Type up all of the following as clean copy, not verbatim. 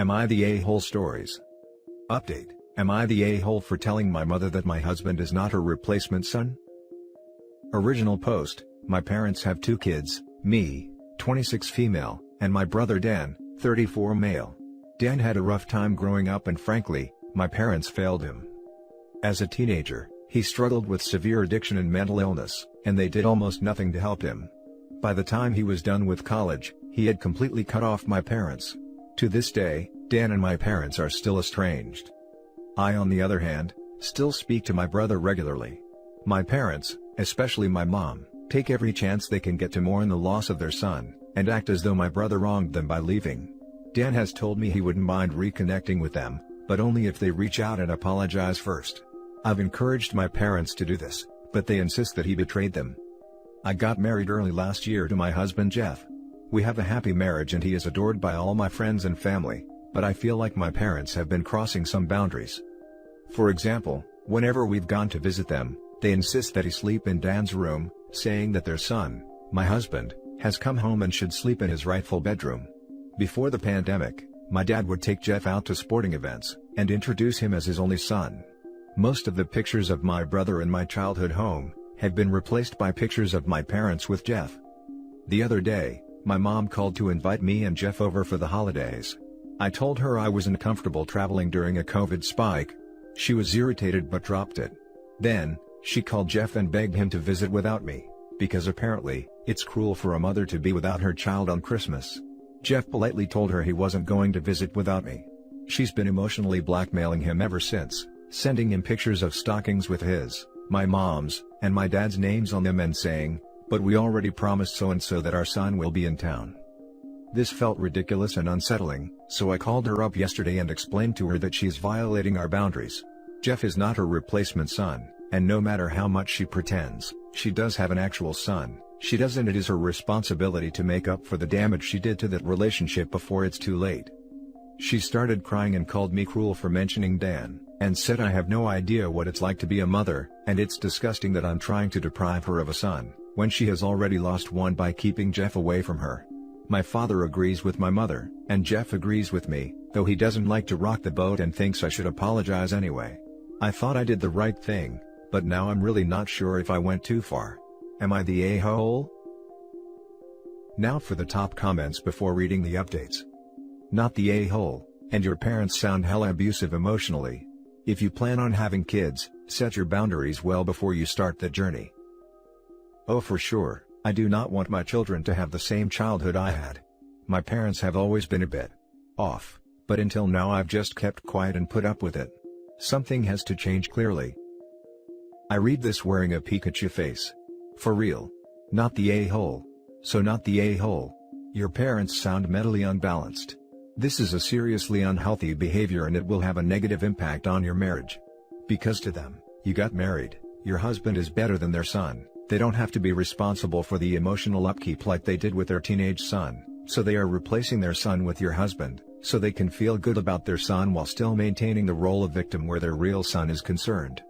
Am I the a-hole stories? Update: Am I the a-hole for telling my mother that my husband is not her replacement son? Original post: My parents have 2 kids, me, 26 female, and my brother Dan, 34 male. Dan had a rough time growing up and frankly, my parents failed him. As a teenager, he struggled with severe addiction and mental illness, and they did almost nothing to help him. By the time he was done with college, he had completely cut off my parents. To this day, Dan and my parents are still estranged. I, on the other hand, still speak to my brother regularly. My parents, especially my mom, take every chance they can get to mourn the loss of their son, and act as though my brother wronged them by leaving. Dan has told me he wouldn't mind reconnecting with them, but only if they reach out and apologize first. I've encouraged my parents to do this, but they insist that he betrayed them. I got married early last year to my husband Jeff. We have a happy marriage and he is adored by all my friends and family, but I feel like my parents have been crossing some boundaries. For example, whenever we've gone to visit them, they insist that he sleep in Dan's room, saying that their son, my husband, has come home and should sleep in his rightful bedroom. Before the pandemic, my dad would take Jeff out to sporting events, and introduce him as his only son. Most of the pictures of my brother in my childhood home have been replaced by pictures of my parents with Jeff. The other day, my mom called to invite me and Jeff over for the holidays. I told her I wasn't comfortable traveling during a COVID spike. She was irritated but dropped it. Then, she called Jeff and begged him to visit without me, because apparently, it's cruel for a mother to be without her child on Christmas. Jeff politely told her he wasn't going to visit without me. She's been emotionally blackmailing him ever since, sending him pictures of stockings with his, my mom's, and my dad's names on them and saying, "But we already promised so-and-so that our son will be in town." This felt ridiculous and unsettling, so I called her up yesterday and explained to her that she's violating our boundaries. Jeff is not her replacement son, and no matter how much she pretends, she does have an actual son. She does, and it is her responsibility to make up for the damage she did to that relationship before it's too late. She started crying and called me cruel for mentioning Dan, and said I have no idea what it's like to be a mother, and it's disgusting that I'm trying to deprive her of a son, when she has already lost one by keeping Jeff away from her. My father agrees with my mother, and Jeff agrees with me, though he doesn't like to rock the boat and thinks I should apologize anyway. I thought I did the right thing, but now I'm really not sure if I went too far. Am I the a-hole? Now for the top comments before reading the updates. Not the a-hole, and your parents sound hella abusive emotionally. If you plan on having kids, set your boundaries well before you start the journey. Oh, for sure, I do not want my children to have the same childhood I had. My parents have always been a bit off, but until now I've just kept quiet and put up with it. Something has to change clearly. I read this wearing a Pikachu face. For real. Not the a-hole. So not the a-hole. Your parents sound mentally unbalanced. This is a seriously unhealthy behavior and it will have a negative impact on your marriage. Because to them, you got married, your husband is better than their son, they don't have to be responsible for the emotional upkeep like they did with their teenage son, so they are replacing their son with your husband, so they can feel good about their son while still maintaining the role of victim where their real son is concerned.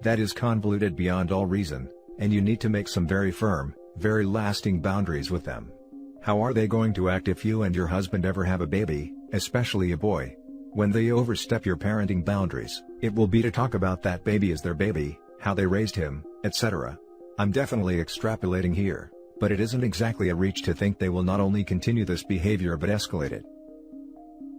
That is convoluted beyond all reason, and you need to make some very firm, very lasting boundaries with them. How are they going to act if you and your husband ever have a baby, especially a boy? When they overstep your parenting boundaries, it will be to talk about that baby as their baby, how they raised him, etc. I'm definitely extrapolating here, but it isn't exactly a reach to think they will not only continue this behavior but escalate it.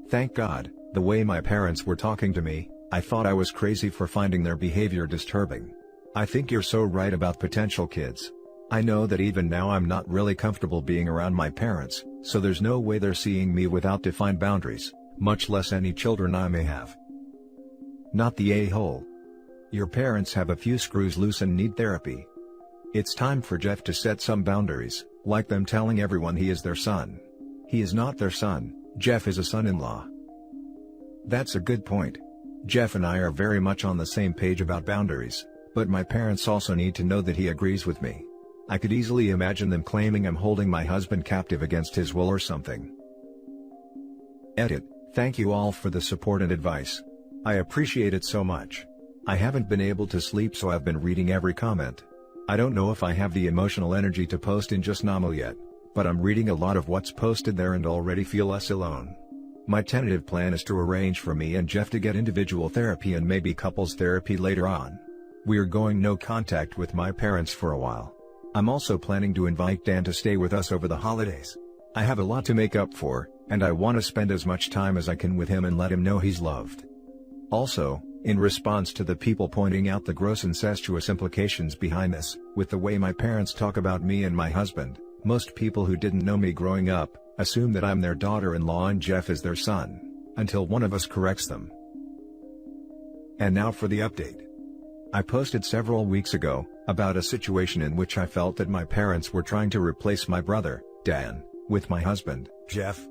Thank God, the way my parents were talking to me, I thought I was crazy for finding their behavior disturbing. I think you're so right about potential kids. I know that even now I'm not really comfortable being around my parents, so there's no way they're seeing me without defined boundaries, much less any children I may have. Not the a-hole. Your parents have a few screws loose and need therapy. It's time for Jeff to set some boundaries, like them telling everyone he is their son. He is not their son, Jeff is a son-in-law. That's a good point. Jeff and I are very much on the same page about boundaries, but my parents also need to know that he agrees with me. I could easily imagine them claiming I'm holding my husband captive against his will or something. Edit. Thank you all for the support and advice. I appreciate it so much. I haven't been able to sleep, so I've been reading every comment. I don't know if I have the emotional energy to post in just normal yet, but I'm reading a lot of what's posted there and already feel less alone. My tentative plan is to arrange for me and Jeff to get individual therapy and maybe couples therapy later on. We are going no contact with my parents for a while. I'm also planning to invite Dan to stay with us over the holidays. I have a lot to make up for, and I want to spend as much time as I can with him and let him know he's loved. Also, in response to the people pointing out the gross incestuous implications behind this, with the way my parents talk about me and my husband, most people who didn't know me growing up, assume that I'm their daughter-in-law and Jeff is their son, until one of us corrects them. And now for the update. I posted several weeks ago, about a situation in which I felt that my parents were trying to replace my brother, Dan, with my husband, Jeff.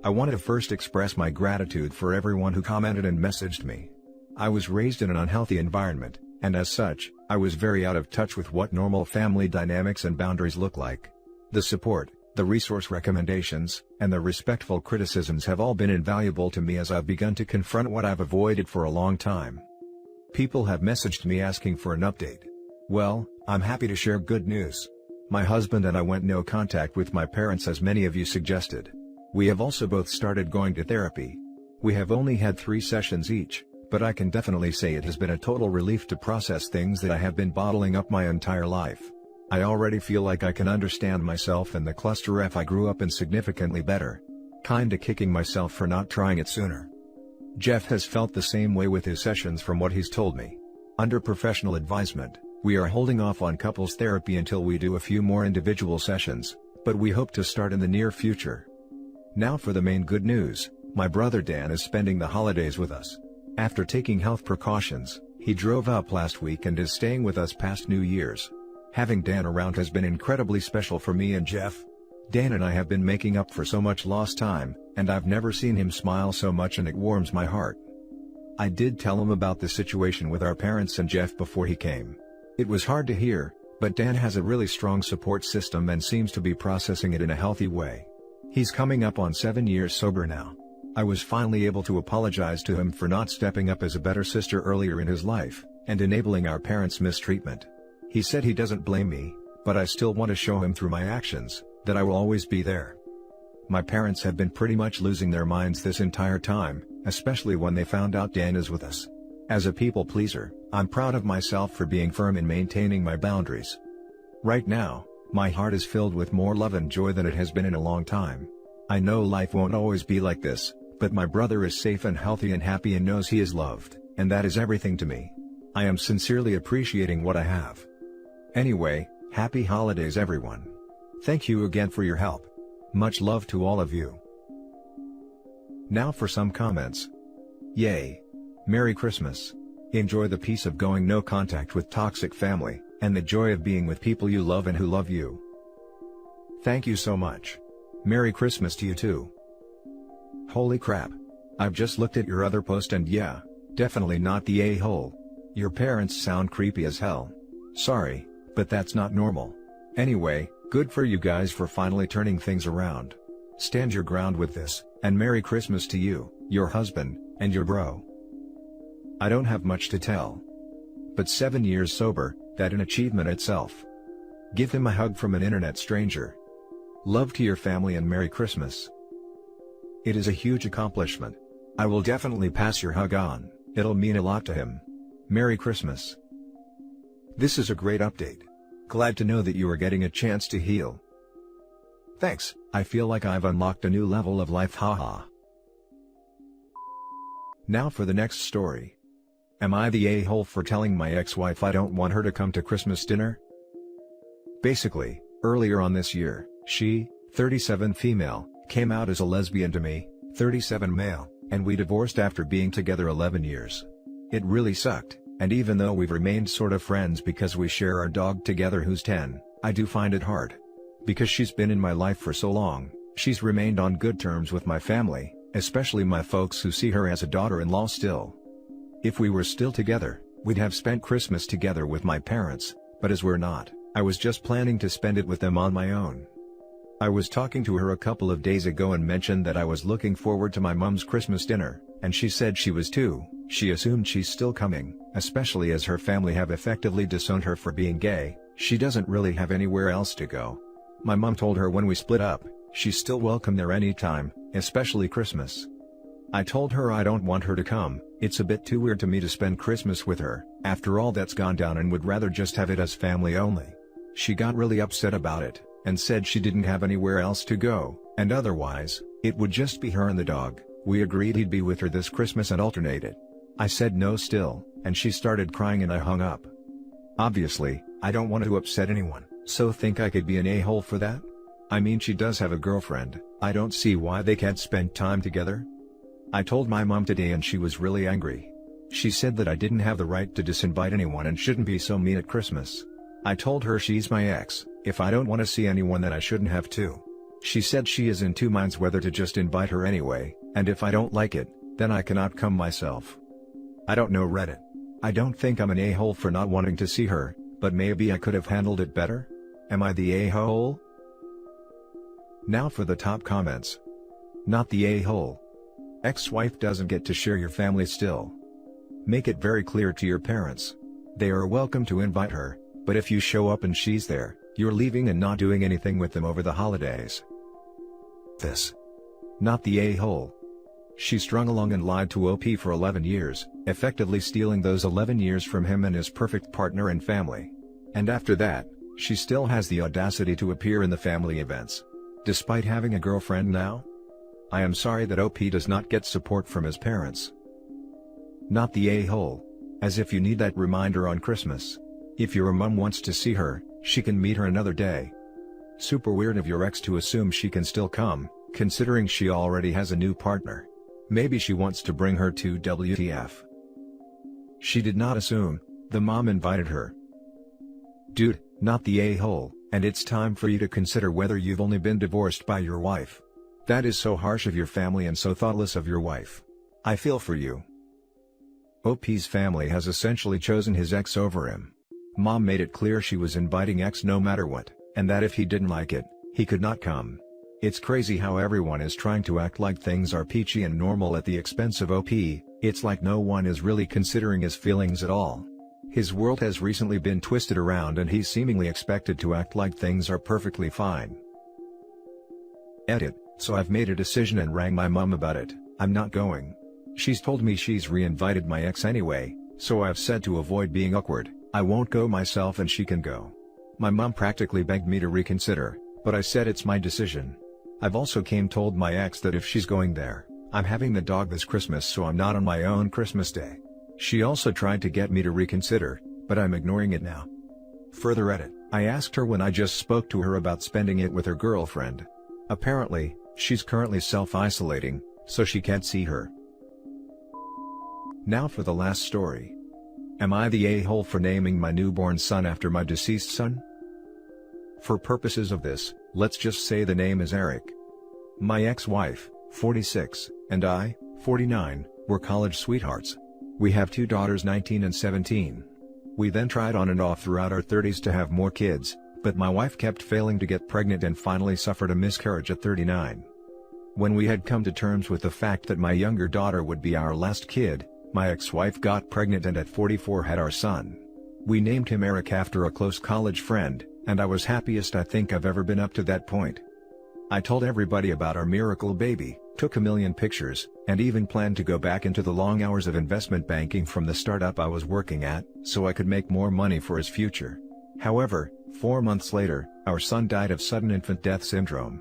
I wanted to first express my gratitude for everyone who commented and messaged me. I was raised in an unhealthy environment, and as such, I was very out of touch with what normal family dynamics and boundaries look like. The support, the resource recommendations, and the respectful criticisms have all been invaluable to me as I've begun to confront what I've avoided for a long time. People have messaged me asking for an update. Well, I'm happy to share good news. My husband and I went no contact with my parents as many of you suggested. We have also both started going to therapy. We have only had 3 sessions each, but I can definitely say it has been a total relief to process things that I have been bottling up my entire life. I already feel like I can understand myself and the cluster F I grew up in significantly better. Kinda kicking myself for not trying it sooner. Jeff has felt the same way with his sessions from what he's told me. Under professional advisement, we are holding off on couples therapy until we do a few more individual sessions, but we hope to start in the near future. Now for the main good news, my brother Dan is spending the holidays with us. After taking health precautions, he drove up last week and is staying with us past New Year's. Having Dan around has been incredibly special for me and Jeff. Dan and I have been making up for so much lost time, and I've never seen him smile so much and it warms my heart. I did tell him about the situation with our parents and Jeff before he came. It was hard to hear, but Dan has a really strong support system and seems to be processing it in a healthy way. He's coming up on 7 years sober now. I was finally able to apologize to him for not stepping up as a better sister earlier in his life, and enabling our parents' mistreatment. He said he doesn't blame me, but I still want to show him through my actions, that I will always be there. My parents have been pretty much losing their minds this entire time, especially when they found out Dan is with us. As a people pleaser, I'm proud of myself for being firm in maintaining my boundaries. Right now, my heart is filled with more love and joy than it has been in a long time. I know life won't always be like this, but my brother is safe and healthy and happy and knows he is loved, and that is everything to me. I am sincerely appreciating what I have. Anyway, happy holidays everyone. Thank you again for your help. Much love to all of you. Now for some comments. Yay! Merry Christmas. Enjoy the peace of going no contact with toxic family, and the joy of being with people you love and who love you. Thank you so much. Merry Christmas to you too. Holy crap. I've just looked at your other post and yeah, definitely not the a-hole. Your parents sound creepy as hell. Sorry, but that's not normal. Anyway, good for you guys for finally turning things around. Stand your ground with this, and Merry Christmas to you, your husband, and your bro. I don't have much to tell. But 7 years sober, that's an achievement itself. Give him a hug from an internet stranger. Love to your family and Merry Christmas. It is a huge accomplishment. I will definitely pass your hug on, it'll mean a lot to him. Merry Christmas. This is a great update. Glad to know that you are getting a chance to heal. Thanks, I feel like I've unlocked a new level of life, haha. Now for the next story. Am I the a-hole for telling my ex-wife I don't want her to come to Christmas dinner? Basically, earlier on this year, she, 37 female, came out as a lesbian to me, 37 male, and we divorced after being together 11 years. It really sucked, and even though we've remained sort of friends because we share our dog together who's 10, I do find it hard. Because she's been in my life for so long, she's remained on good terms with my family, especially my folks who see her as a daughter-in-law still. If we were still together, we'd have spent Christmas together with my parents, but as we're not, I was just planning to spend it with them on my own. I was talking to her a couple of days ago and mentioned that I was looking forward to my mom's Christmas dinner, and she said she was too. She assumed she's still coming, especially as her family have effectively disowned her for being gay. She doesn't really have anywhere else to go. My mom told her when we split up, she's still welcome there anytime, especially Christmas. I told her I don't want her to come, it's a bit too weird to me to spend Christmas with her, after all that's gone down, and would rather just have it as family only. She got really upset about it, and said she didn't have anywhere else to go, and otherwise, it would just be her and the dog. We agreed he'd be with her this Christmas and alternate it. I said no still, and she started crying and I hung up. Obviously, I don't want to upset anyone, so think I could be an a-hole for that? I mean, she does have a girlfriend, I don't see why they can't spend time together. I told my mom today and she was really angry. She said that I didn't have the right to disinvite anyone and shouldn't be so mean at Christmas. I told her she's my ex, if I don't want to see anyone then I shouldn't have to. She said she is in two minds whether to just invite her anyway, and if I don't like it, then I cannot come myself. I don't know Reddit. I don't think I'm an a-hole for not wanting to see her, but maybe I could have handled it better? Am I the a-hole? Now for the top comments. Not the a-hole. Ex-wife doesn't get to share your family still. Make it very clear to your parents. They are welcome to invite her, but if you show up and she's there, you're leaving and not doing anything with them over the holidays. This. Not the a-hole. She strung along and lied to OP for 11 years, effectively stealing those 11 years from him and his perfect partner and family. And after that, she still has the audacity to appear in the family events. Despite having a girlfriend now? I am sorry that OP does not get support from his parents. Not the a-hole. As if you need that reminder on Christmas. If your mom wants to see her, she can meet her another day. Super weird of your ex to assume she can still come, considering she already has a new partner. Maybe she wants to bring her to WTF. She did not assume, the mom invited her. Dude, not the a-hole, and it's time for you to consider whether you've only been divorced by your wife. That is so harsh of your family and so thoughtless of your wife. I feel for you. OP's family has essentially chosen his ex over him. Mom made it clear she was inviting ex no matter what, and that if he didn't like it, he could not come. It's crazy how everyone is trying to act like things are peachy and normal at the expense of OP. It's like no one is really considering his feelings at all. His world has recently been twisted around and he's seemingly expected to act like things are perfectly fine. Edit. So I've made a decision and rang my mom about it. I'm not going. She's told me she's re-invited my ex anyway, so I've said to avoid being awkward, I won't go myself and she can go. My mom practically begged me to reconsider, but I said it's my decision. I've also told my ex that if she's going there, I'm having the dog this Christmas so I'm not on my own Christmas day. She also tried to get me to reconsider, but I'm ignoring it now. Further edit, I asked her when I just spoke to her about spending it with her girlfriend. Apparently, she's currently self-isolating, so she can't see her. Now for the last story. Am I the a-hole for naming my newborn son after my deceased son? For purposes of this, let's just say the name is Eric. My ex-wife, 46, and I, 49, were college sweethearts. We have two daughters 19 and 17. We then tried on and off throughout our 30s to have more kids, but my wife kept failing to get pregnant and finally suffered a miscarriage at 39. When we had come to terms with the fact that my younger daughter would be our last kid, my ex-wife got pregnant and at 44 had our son. We named him Eric after a close college friend, and I was happiest I think I've ever been up to that point. I told everybody about our miracle baby, took a million pictures, and even planned to go back into the long hours of investment banking from the startup I was working at, so I could make more money for his future. However, 4 months later, our son died of sudden infant death syndrome.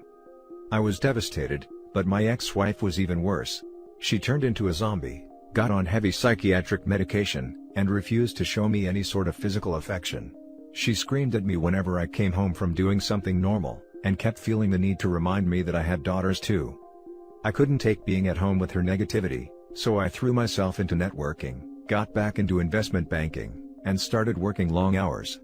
I was devastated, but my ex-wife was even worse. She turned into a zombie, got on heavy psychiatric medication, and refused to show me any sort of physical affection. She screamed at me whenever I came home from doing something normal, and kept feeling the need to remind me that I had daughters too. I couldn't take being at home with her negativity, so I threw myself into networking, got back into investment banking, and started working long hours.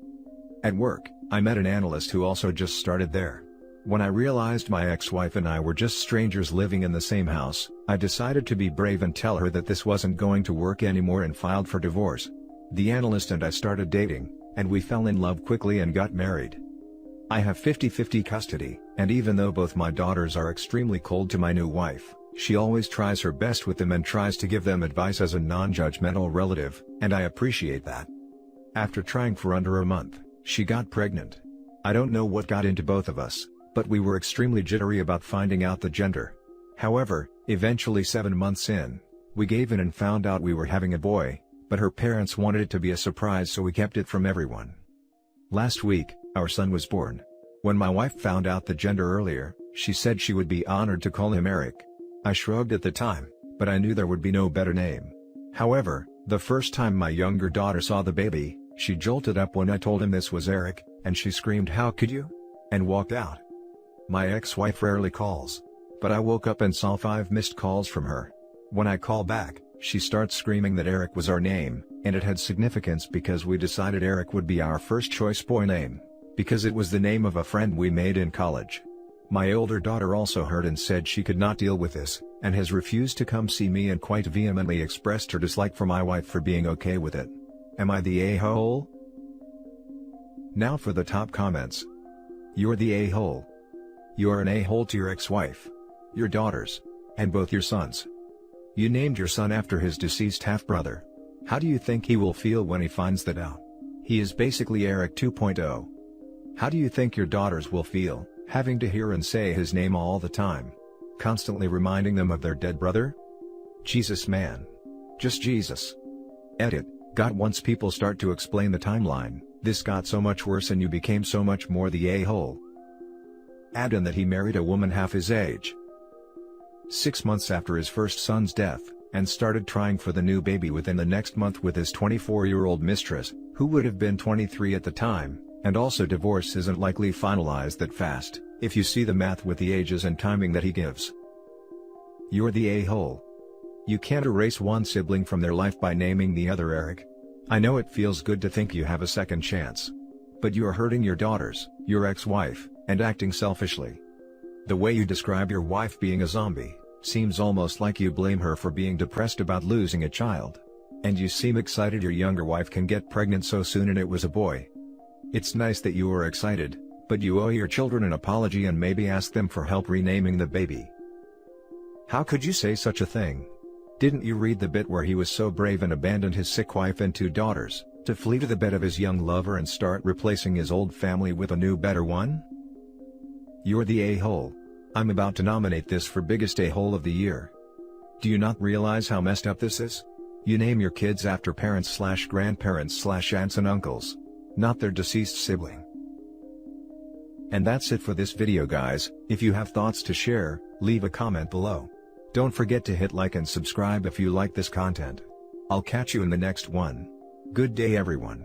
At work, I met an analyst who also just started there. When I realized my ex-wife and I were just strangers living in the same house, I decided to be brave and tell her that this wasn't going to work anymore and filed for divorce. The analyst and I started dating, and we fell in love quickly and got married. I have 50-50 custody, and even though both my daughters are extremely cold to my new wife, she always tries her best with them and tries to give them advice as a non-judgmental relative, and I appreciate that. After trying for under a month, she got pregnant. I don't know what got into both of us, but we were extremely jittery about finding out the gender. However, eventually 7 months in, we gave in and found out we were having a boy, but her parents wanted it to be a surprise, so we kept it from everyone. Last week, our son was born. When my wife found out the gender earlier, she said she would be honored to call him Eric. I shrugged at the time, but I knew there would be no better name. However, the first time my younger daughter saw the baby, she jolted up when I told him this was Eric, and she screamed, "How could you?" and walked out. My ex-wife rarely calls, but I woke up and saw 5 missed calls from her. When I call back, she starts screaming that Eric was our name, and it had significance because we decided Eric would be our first choice boy name, because it was the name of a friend we made in college. My older daughter also heard and said she could not deal with this, and has refused to come see me and quite vehemently expressed her dislike for my wife for being okay with it. Am I the a-hole? Now for the top comments. You're the a-hole. You're an a-hole to your ex-wife, your daughters, and both your sons. You named your son after his deceased half-brother. How do you think he will feel when he finds that out? He is basically Eric 2.0. How do you think your daughters will feel, having to hear and say his name all the time, constantly reminding them of their dead brother? Jesus, man. Just Jesus. Edit. Got once people start to explain the timeline, this got so much worse and you became so much more the a-hole. Add in that he married a woman half his age. 6 months after his first son's death, and started trying for the new baby within the next month with his 24-year-old mistress, who would have been 23 at the time, and also divorce isn't likely finalized that fast, if you see the math with the ages and timing that he gives. You're the a-hole. You can't erase one sibling from their life by naming the other Eric. I know it feels good to think you have a second chance. But you are hurting your daughters, your ex-wife, and acting selfishly. The way you describe your wife being a zombie, seems almost like you blame her for being depressed about losing a child. And you seem excited your younger wife can get pregnant so soon and it was a boy. It's nice that you are excited, but you owe your children an apology and maybe ask them for help renaming the baby. How could you say such a thing? Didn't you read the bit where he was so brave and abandoned his sick wife and 2 daughters, to flee to the bed of his young lover and start replacing his old family with a new better one? You're the a-hole. I'm about to nominate this for biggest a-hole of the year. Do you not realize how messed up this is? You name your kids after parents/grandparents/aunts and uncles, not their deceased sibling. And that's it for this video, guys. If you have thoughts to share, leave a comment below. Don't forget to hit like and subscribe if you like this content. I'll catch you in the next one. Good day, everyone.